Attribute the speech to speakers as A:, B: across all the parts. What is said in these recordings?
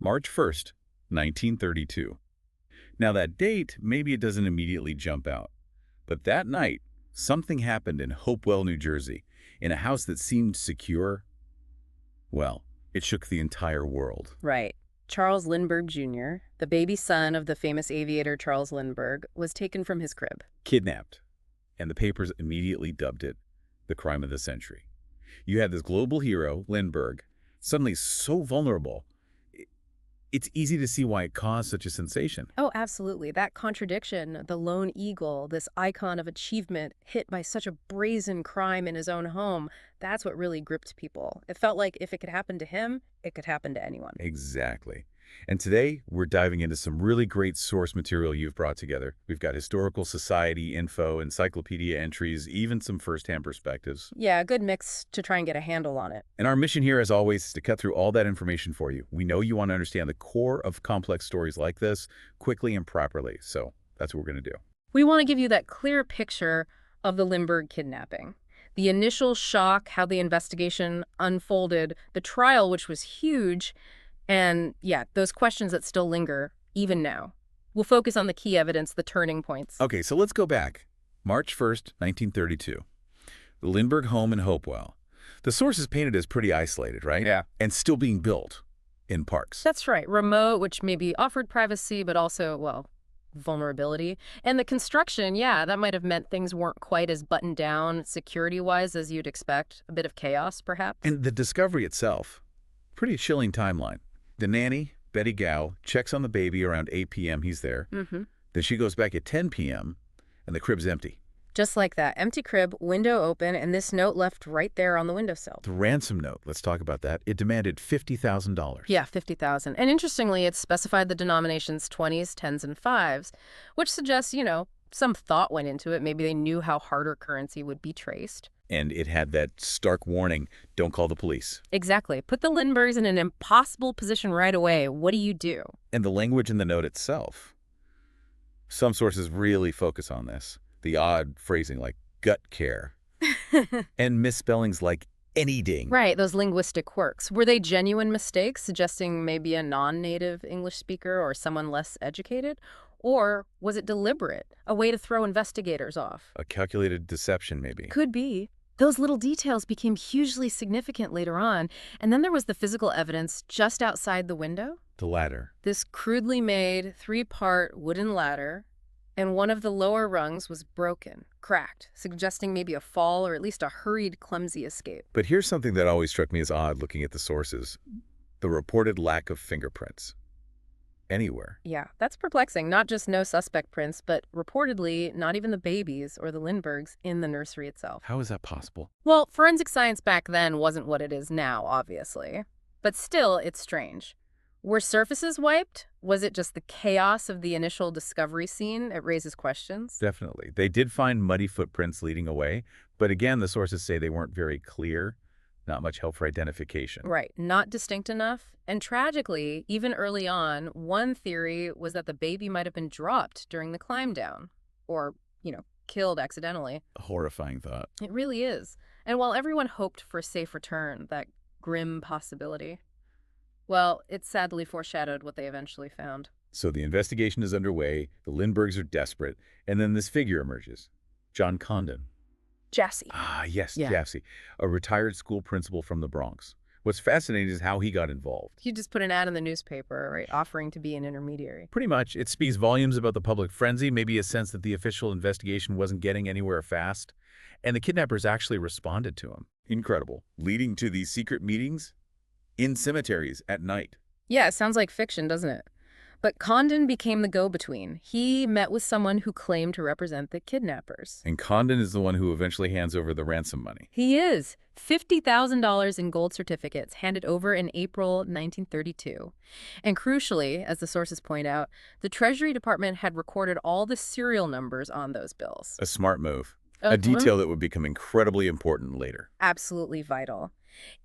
A: March 1st, 1932. Now that date, maybe it doesn't immediately jump out. But that night, something happened in Hopewell, New Jersey, in a house that seemed secure. Well, it shook the entire world.
B: Right. Charles Lindbergh Jr., the baby son of the famous aviator Charles Lindbergh, was taken from his crib.
A: Kidnapped. And the papers immediately dubbed it the crime of the century. You had this global hero, Lindbergh, suddenly so vulnerable. It's easy to see why it caused such a sensation.
B: Oh, absolutely. That contradiction, the lone eagle, this icon of achievement hit by such a brazen crime in his own home, that's what really gripped people. It felt like if it could happen to him, it could happen to anyone.
A: Exactly. And today, we're diving into some really great source material you've brought together. We've got historical society info, encyclopedia entries, even some first-hand perspectives.
B: Yeah, a good mix to try and get a handle on it.
A: And our mission here, as always, is to cut through all that information for you. We know you want to understand the core of complex stories like this quickly and properly, so that's what we're going to do.
B: We want to give you that clear picture of the Lindbergh kidnapping. The initial shock, how the investigation unfolded, the trial, which was huge, and yeah, those questions that still linger, even now. We'll focus on the key evidence, the turning points.
A: Okay, so let's go back. March 1st, 1932. The Lindbergh home in Hopewell. The source is painted as pretty isolated, right?
C: Yeah.
A: And still being built in parks.
B: That's right. Remote, which maybe offered privacy, but also, well, vulnerability. And the construction, yeah, that might have meant things weren't quite as buttoned down security-wise as you'd expect. A bit of chaos, perhaps.
A: And the discovery itself, pretty chilling timeline. The nanny, Betty Gow, checks on the baby around 8 p.m. He's there. Then she goes back at 10 p.m., and the crib's empty.
B: Just like that. Empty crib, window open, and this note left right there on the windowsill.
A: The ransom note, let's talk about that. It demanded $50,000.
B: Yeah, $50,000. And interestingly, it specified the denominations 20s, 10s, and 5s, which suggests, some thought went into it. Maybe they knew how harder currency would be traced.
A: And it had that stark warning, don't call the police.
B: Exactly. Put the Lindberghs in an impossible position right away. What do you do?
A: And the language in the note itself. Some sources really focus on this. The odd phrasing like gut care. And misspellings like anything.
B: Right, those linguistic quirks. Were they genuine mistakes, suggesting maybe a non-native English speaker or someone less educated? Or was it deliberate, a way to throw investigators off?
A: A calculated deception, maybe.
B: Could be. Those little details became hugely significant later on. And then there was the physical evidence just outside the window.
A: The ladder.
B: This crudely made 3-part wooden ladder, and one of the lower rungs was broken, cracked, suggesting maybe a fall or at least a hurried, clumsy escape.
A: But here's something that always struck me as odd looking at the sources. The reported lack of fingerprints. Anywhere.
B: Yeah, that's perplexing. Not just no suspect prints, but reportedly not even the babies or the Lindberghs in the nursery itself.
A: How is that possible?
B: Well, forensic science back then wasn't what it is now, obviously. But still, it's strange. Were surfaces wiped? Was it just the chaos of the initial discovery scene? It raises questions.
A: Definitely. They did find muddy footprints leading away, but again, the sources say they weren't very clear. Not much help for identification.
B: Right. Not distinct enough. And tragically, even early on, one theory was that the baby might have been dropped during the climb down. Or, killed accidentally.
A: A horrifying thought.
B: It really is. And while everyone hoped for a safe return, that grim possibility, well, it sadly foreshadowed what they eventually found.
A: So the investigation is underway, the Lindberghs are desperate, and then this figure emerges. John Condon.
B: Jassy.
A: Ah, yes,
B: Yeah.
A: Jassy, a retired school principal from the Bronx. What's fascinating is how he got involved.
B: You just put an ad in the newspaper, right, offering to be an intermediary.
A: Pretty much, it speaks volumes about the public frenzy, maybe a sense that the official investigation wasn't getting anywhere fast. And the kidnappers actually responded to him. Incredible. Leading to these secret meetings in cemeteries at night.
B: Yeah, it sounds like fiction, doesn't it? But Condon became the go-between. He met with someone who claimed to represent the kidnappers.
A: And Condon is the one who eventually hands over the ransom money.
B: He is. $50,000 in gold certificates handed over in April 1932. And crucially, as the sources point out, the Treasury Department had recorded all the serial numbers on those bills.
A: A smart move. A detail that would become incredibly important later.
B: Absolutely vital.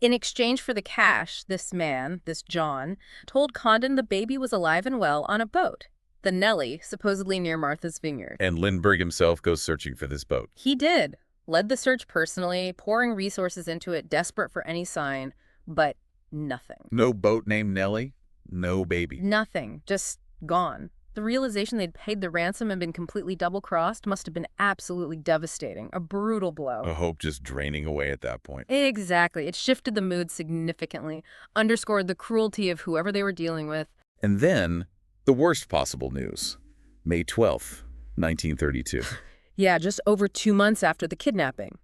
B: In exchange for the cash, this man, this John, told Condon the baby was alive and well on a boat, the Nellie, supposedly near Martha's Vineyard.
A: And Lindbergh himself goes searching for this boat.
B: He did. Led the search personally, pouring resources into it, desperate for any sign, but nothing.
A: No boat named Nellie? No baby.
B: Nothing. Just gone. The realization they'd paid the ransom and been completely double-crossed must have been absolutely devastating. A brutal blow.
A: A hope just draining away at that point.
B: Exactly. It shifted the mood significantly, underscored the cruelty of whoever they were dealing with.
A: And then, the worst possible news. May 12th, 1932.
B: Yeah, just over 2 months after the kidnapping.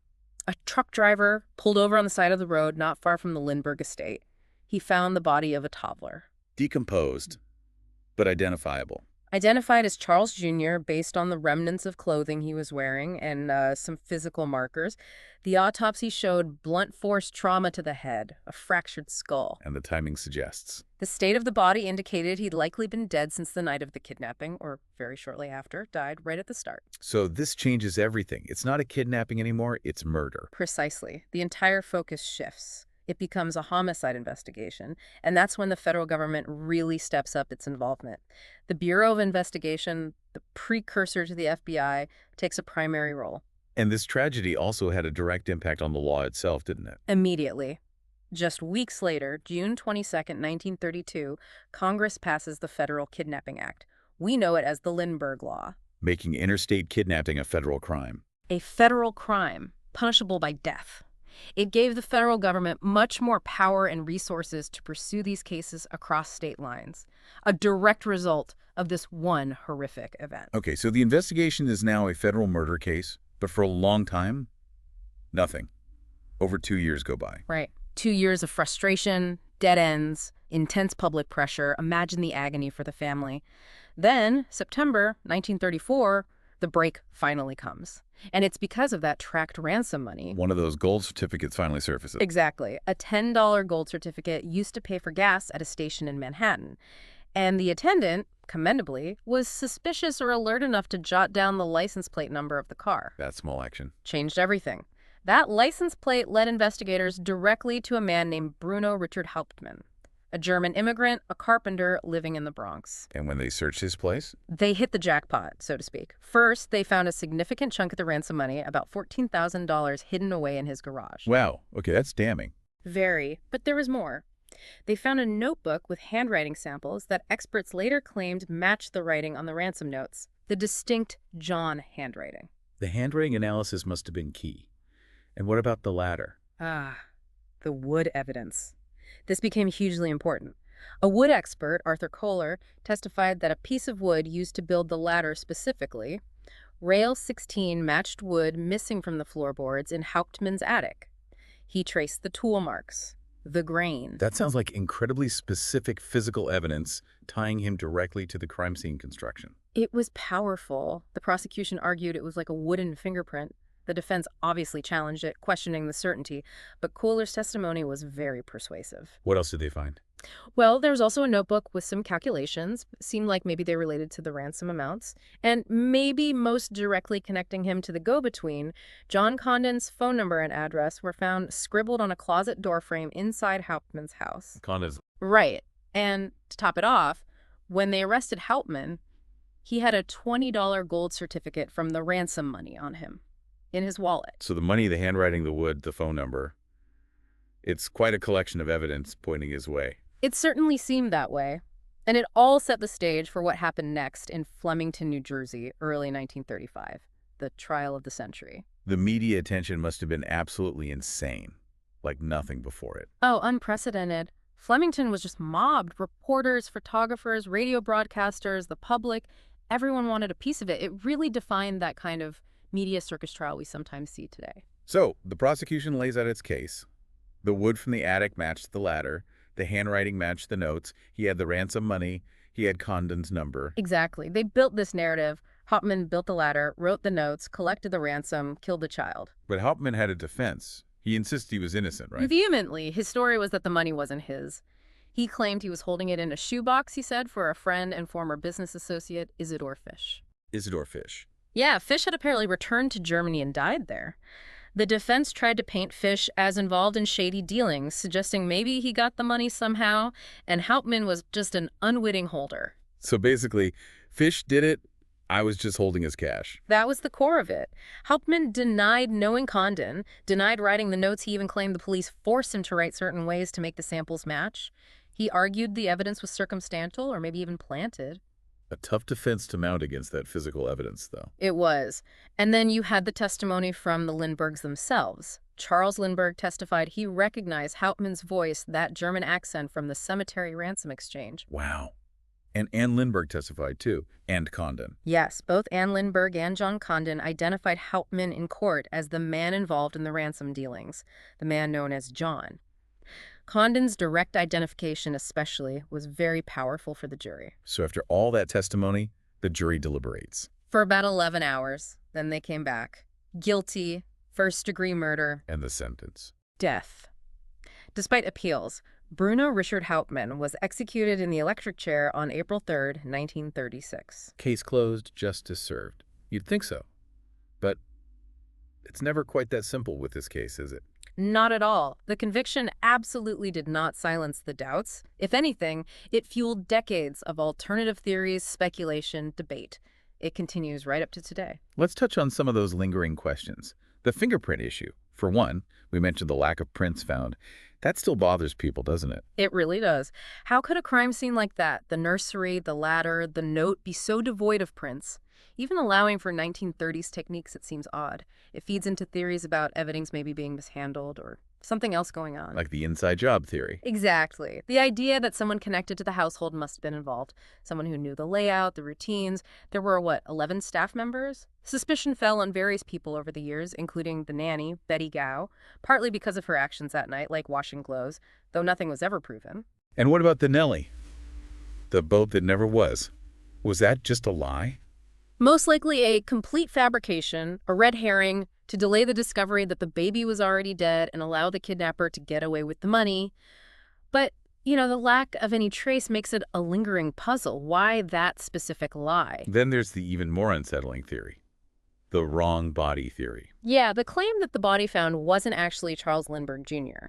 B: A truck driver pulled over on the side of the road not far from the Lindbergh estate. He found the body of a toddler.
A: Decomposed, but identifiable.
B: Identified as Charles Jr. based on the remnants of clothing he was wearing and some physical markers. The autopsy showed blunt force trauma to the head, a fractured skull.
A: And the timing suggests.
B: The state of the body indicated he'd likely been dead since the night of the kidnapping, or very shortly after, died right at the start.
A: So this changes everything. It's not a kidnapping anymore, it's murder.
B: Precisely. The entire focus shifts. It becomes a homicide investigation, and that's when the federal government really steps up its involvement. The Bureau of Investigation, the precursor to the FBI, takes a primary role.
A: And this tragedy also had a direct impact on the law itself, didn't it?
B: Immediately. Just weeks later, June 22nd, 1932, Congress passes the Federal Kidnapping Act. We know it as the Lindbergh Law.
A: Making interstate kidnapping a federal crime.
B: A federal crime, punishable by death. It gave the federal government much more power and resources to pursue these cases across state lines, a direct result of this one horrific event.
A: Okay, so the investigation is now a federal murder case, but for a long time, nothing. Over 2 years go by.
B: Right. 2 years of frustration, dead ends, intense public pressure. Imagine the agony for the family. Then, September 1934, the break finally comes. And it's because of that tracked ransom money.
A: One of those gold certificates finally surfaces.
B: Exactly. A $10 gold certificate used to pay for gas at a station in Manhattan. And the attendant, commendably, was suspicious or alert enough to jot down the license plate number of the car.
A: That small action.
B: Changed everything. That license plate led investigators directly to a man named Bruno Richard Hauptmann, a German immigrant, a carpenter living in the Bronx.
A: And when they searched his place?
B: They hit the jackpot, so to speak. First, they found a significant chunk of the ransom money, about $14,000, hidden away in his garage.
A: Wow. Okay, that's damning.
B: Very, but there was more. They found a notebook with handwriting samples that experts later claimed matched the writing on the ransom notes, the distinct John handwriting.
A: The handwriting analysis must have been key. And what about the latter?
B: The wood evidence. This became hugely important. A wood expert, Arthur Kohler, testified that a piece of wood used to build the ladder specifically, rail 16 matched wood missing from the floorboards in Hauptmann's attic. He traced the tool marks, the grain.
A: That sounds like incredibly specific physical evidence tying him directly to the crime scene construction.
B: It was powerful. The prosecution argued it was like a wooden fingerprint. The defense obviously challenged it, questioning the certainty, but Kohler's testimony was very persuasive.
A: What else did they find?
B: Well, there's also a notebook with some calculations. Seemed like maybe they related to the ransom amounts. And maybe most directly connecting him to the go-between, John Condon's phone number and address were found scribbled on a closet doorframe inside Hauptmann's house.
A: Condon's.
B: Right. And to top it off, when they arrested Hauptmann, he had a $20 gold certificate from the ransom money on him in his wallet.
A: So the money, the handwriting, the wood, the phone number, it's quite a collection of evidence pointing his way.
B: It certainly seemed that way. And it all set the stage for what happened next in Flemington, New Jersey, early 1935, the trial of the century.
A: The media attention must have been absolutely insane, like nothing before it.
B: Oh, unprecedented. Flemington was just mobbed. Reporters, photographers, radio broadcasters, the public, everyone wanted a piece of it. It really defined that kind of media circus trial we sometimes see today.
A: So, the prosecution lays out its case. The wood from the attic matched the ladder. The handwriting matched the notes. He had the ransom money. He had Condon's number.
B: Exactly. They built this narrative. Hauptmann built the ladder, wrote the notes, collected the ransom, killed the child.
A: But Hauptmann had a defense. He insisted he was innocent, right?
B: Vehemently. His story was that the money wasn't his. He claimed he was holding it in a shoebox, he said, for a friend and former business associate, Isidor Fish.
A: Isidor Fish.
B: Yeah, Fish had apparently returned to Germany and died there. The defense tried to paint Fish as involved in shady dealings, suggesting maybe he got the money somehow, and Hauptmann was just an unwitting holder.
A: So basically, Fish did it. I was just holding his cash.
B: That was the core of it. Hauptmann denied knowing Condon, denied writing the notes. He even claimed the police forced him to write certain ways to make the samples match. He argued the evidence was circumstantial or maybe even planted.
A: A tough defense to mount against that physical evidence, though.
B: It was. And then you had the testimony from the Lindberghs themselves. Charles Lindbergh testified he recognized Hauptmann's voice, that German accent from the cemetery ransom exchange.
A: Wow. And Anne Lindbergh testified, too, and Condon.
B: Yes, both Anne Lindbergh and John Condon identified Hauptmann in court as the man involved in the ransom dealings, the man known as John. Condon's direct identification especially was very powerful for the jury.
A: So after all that testimony, the jury deliberates.
B: For about 11 hours, then they came back. Guilty, first-degree murder,
A: And the sentence.
B: death. Despite appeals, Bruno Richard Hauptmann was executed in the electric chair on April 3, 1936.
A: Case closed, justice served. You'd think so. But it's never quite that simple with this case, is it?
B: Not at all. The conviction absolutely did not silence the doubts. If anything, it fueled decades of alternative theories, speculation, debate. It continues right up to today.
A: Let's touch on some of those lingering questions. The fingerprint issue. For one, we mentioned the lack of prints found. That still bothers people, doesn't it?
B: It really does. How could a crime scene like that, the nursery, the ladder, the note, be so devoid of prints? Even allowing for 1930s techniques, it seems odd. It feeds into theories about evidence maybe being mishandled or something else going on.
A: Like the inside job theory.
B: Exactly. The idea that someone connected to the household must have been involved. Someone who knew the layout, the routines. There were, 11 staff members? Suspicion fell on various people over the years, including the nanny, Betty Gow, partly because of her actions that night, like washing clothes, though nothing was ever proven.
A: And what about the Nellie? The boat that never was. Was that just a lie?
B: Most likely a complete fabrication, a red herring, to delay the discovery that the baby was already dead and allow the kidnapper to get away with the money. But, the lack of any trace makes it a lingering puzzle. Why that specific lie?
A: Then there's the even more unsettling theory. The wrong body theory.
B: Yeah, the claim that the body found wasn't actually Charles Lindbergh Jr.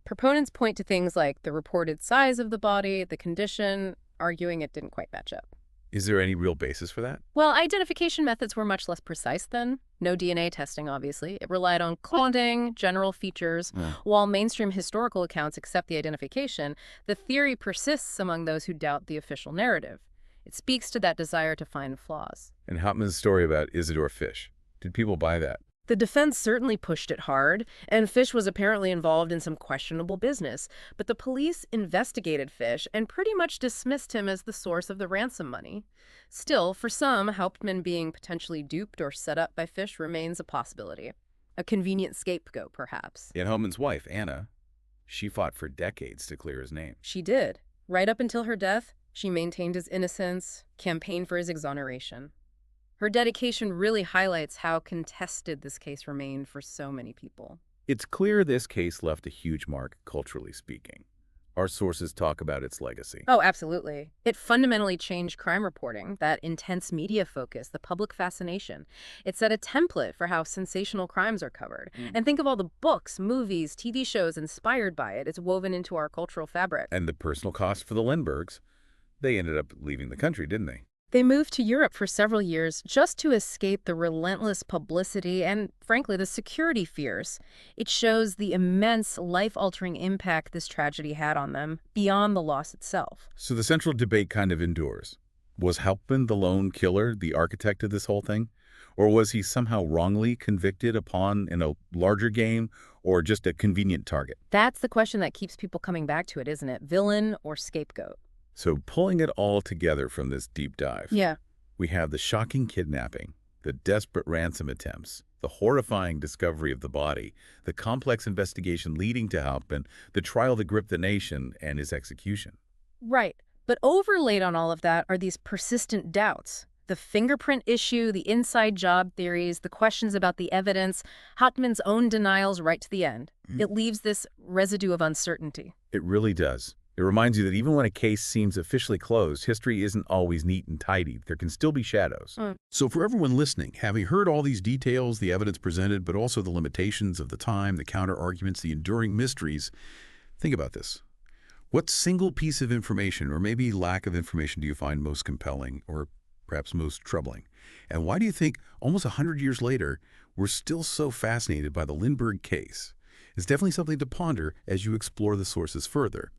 B: Proponents point to things like the reported size of the body, the condition, arguing it didn't quite match up.
A: Is there any real basis for that?
B: Well, identification methods were much less precise then. No DNA testing, obviously. It relied on clothing, general features. While mainstream historical accounts accept the identification, the theory persists among those who doubt the official narrative. It speaks to that desire to find flaws.
A: And Hauptmann's story about Isidore Fish. Did people buy that?
B: The defense certainly pushed it hard, and Fish was apparently involved in some questionable business. But the police investigated Fish and pretty much dismissed him as the source of the ransom money. Still, for some, Hauptmann being potentially duped or set up by Fish remains a possibility. A convenient scapegoat, perhaps.
A: Yet Hauptmann's wife, Anna, she fought for decades to clear his name.
B: She did. Right up until her death, she maintained his innocence, campaigned for his exoneration. Her dedication really highlights how contested this case remained for so many people.
A: It's clear this case left a huge mark, culturally speaking. Our sources talk about its legacy.
B: Oh, absolutely. It fundamentally changed crime reporting, that intense media focus, the public fascination. It set a template for how sensational crimes are covered. And think of all the books, movies, TV shows inspired by it. It's woven into our cultural fabric.
A: And the personal cost for the Lindberghs, they ended up leaving the country, didn't they?
B: They moved to Europe for several years just to escape the relentless publicity and, frankly, the security fears. It shows the immense life-altering impact this tragedy had on them, beyond the loss itself.
A: So the central debate kind of endures. Was Hauptmann the lone killer, the architect of this whole thing? Or was he somehow wrongly convicted upon in a larger game, or just a convenient target?
B: That's the question that keeps people coming back to it, isn't it? Villain or scapegoat?
A: So pulling it all together from this deep dive, we have the shocking kidnapping, the desperate ransom attempts, the horrifying discovery of the body, the complex investigation leading to Hauptmann, the trial that gripped the nation, and his execution.
B: Right. But overlaid on all of that are these persistent doubts. The fingerprint issue, the inside job theories, the questions about the evidence, Hauptmann's own denials right to the end. It leaves this residue of uncertainty.
A: It really does. It reminds you that even when a case seems officially closed, history isn't always neat and tidy. There can still be shadows.
C: So for everyone listening, having heard all these details, the evidence presented, but also the limitations of the time, the counter-arguments, the enduring mysteries, think about this. What single piece of information, or maybe lack of information, do you find most compelling, or perhaps most troubling? And why do you think, almost 100 years later, we're still so fascinated by the Lindbergh case? It's definitely something to ponder as you explore the sources further.